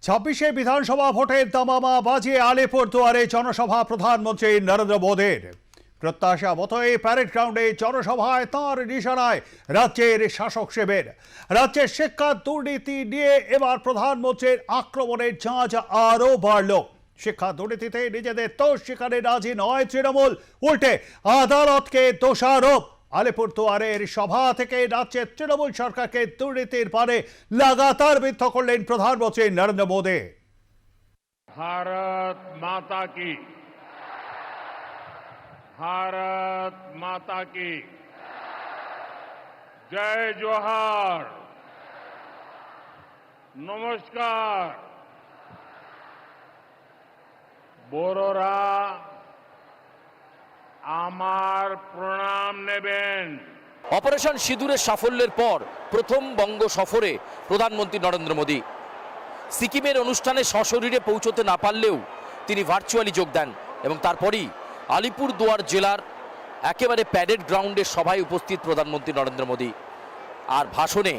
ছাব্বিশে বিধানসভা ভোটের দামামা বাজিয়ে আলিপুরদুয়ারে জনসভা প্রধানমন্ত্রী নরেন্দ্র মোদীর। প্রত্যাশা মতোই প্যারেড গ্রাউন্ডে জনসভায় তাঁর নিশানায় রাজ্যের শাসক শিবির। রাজ্যের শিক্ষা দুর্নীতি নিয়ে এবার প্রধানমন্ত্রীর আক্রমণের ঝাঁজ আরও বাড়ল। শিক্ষা দুর্নীতিতে নিজেদের দোষ স্বীকারে রাজি নয় তৃণমূল, উল্টে আদালতকে দোষারোপ। আলিপুরদুয়ারের সভা থেকে রাজ্যের তৃণমূল সরকারকে দুর্নীতির পারে লাগাতার বিদ্ধ করলেন প্রধানমন্ত্রী নরেন্দ্র মোদী। भारत माता की, भारत माता की जय जोहार। नमस्कार। बोरोरा আমার প্রণাম নেবেন। অপারেশন সিঁদুরের সাফল্যের পর প্রথম বঙ্গ সফরে প্রধানমন্ত্রী নরেন্দ্র মোদী সিকিমের অনুষ্ঠানে সশরীরে পৌঁছতে না পারলেও তিনি ভার্চুয়ালি যোগ দেন এবং তারপরই আলিপুরদুয়ার জেলার একেবারে প্যারেড গ্রাউন্ডের সভায় উপস্থিত প্রধানমন্ত্রী নরেন্দ্র মোদী। আর ভাষণে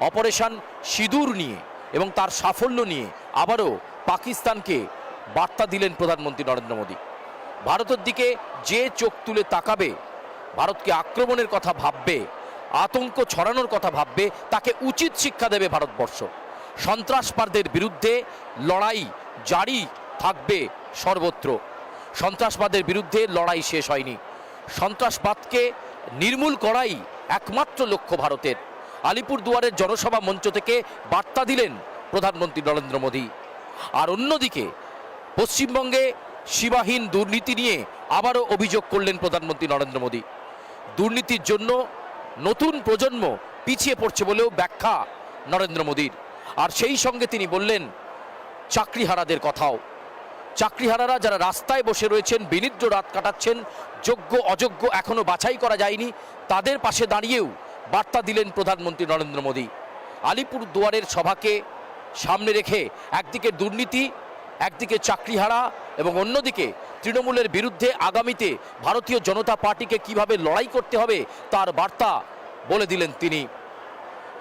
অপারেশন সিঁদুর নিয়ে এবং তার সাফল্য নিয়ে আবারও পাকিস্তানকে বার্তা দিলেন প্রধানমন্ত্রী নরেন্দ্র মোদী। ভারতের দিকে যে চোখ তুলে তাকাবে, ভারতকে আক্রমণের কথা ভাববে, আতঙ্ক ছড়ানোর কথা ভাববে, তাকে উচিত শিক্ষা দেবে ভারতবর্ষ। সন্ত্রাসবাদের বিরুদ্ধে লড়াই জারি থাকবে সর্বত্র। সন্ত্রাসবাদের বিরুদ্ধে লড়াই শেষ হয়নি। সন্ত্রাসবাদকে নির্মূল করাই একমাত্র লক্ষ্য ভারতের। আলিপুরদুয়ারের জনসভা মঞ্চ থেকে বার্তা দিলেন প্রধানমন্ত্রী নরেন্দ্র মোদী। আর অন্যদিকে পশ্চিমবঙ্গে সীমাহীন দুর্নীতি নিয়ে আবারও অভিযোগ করলেন প্রধানমন্ত্রী নরেন্দ্র মোদী। দুর্নীতির জন্য নতুন প্রজন্ম পিছিয়ে পড়ছে বলেও ব্যাখ্যা নরেন্দ্র মোদীর। আর সেই সঙ্গে তিনি বললেন চাকরিহারাদের কথাও। চাকরিহারারা যারা রাস্তায় বসে রয়েছেন, বিনিদ্র রাত কাটাচ্ছেন, যোগ্য অযোগ্য এখনো বাছাই করা যায়নি, তাদের পাশে দাঁড়িয়েও বার্তা দিলেন প্রধানমন্ত্রী নরেন্দ্র মোদী। আলিপুরদুয়ারের সভাকে সামনে রেখে একদিকে দুর্নীতি, একদিকে চাকরিহারা এবং অন্যদিকে তৃণমূলের বিরুদ্ধে আগামীতে ভারতীয় জনতা পার্টিকে কিভাবে লড়াই করতে হবে তার বার্তা বলে দিলেন তিনি।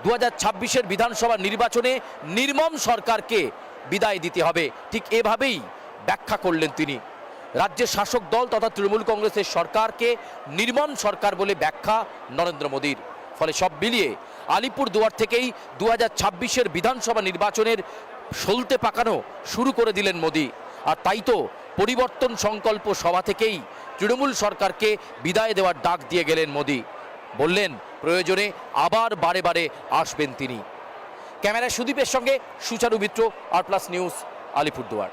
2026-এর বিধানসভা নির্বাচনে নির্মম সরকারকে বিদায় দিতে হবে, ঠিক এভাবেই ব্যাখ্যা করলেন তিনি। রাজ্যের শাসক দল তথা তৃণমূল কংগ্রেসের সরকারকে নির্মম সরকার বলে ব্যাখ্যা নরেন্দ্র মোদীর। ফলে সব মিলিয়ে আলিপুরদুয়ার থেকেই 2026-এর বিধানসভা নির্বাচনের সলতে পাকানো শুরু করে দিলেন মোদী। আর তাই তো পরিবর্তন সংকল্প সভা থেকেই তৃণমূল সরকারকে বিদায় দেওয়ার ডাক দিয়ে গেলেন মোদী। বললেন প্রয়োজনে আবার বারে বারে আসবেন তিনি। ক্যামেরায় সুদীপের সঙ্গে সুচারু মিত্র, আর প্লাস নিউজ, আলিপুরদুয়ার।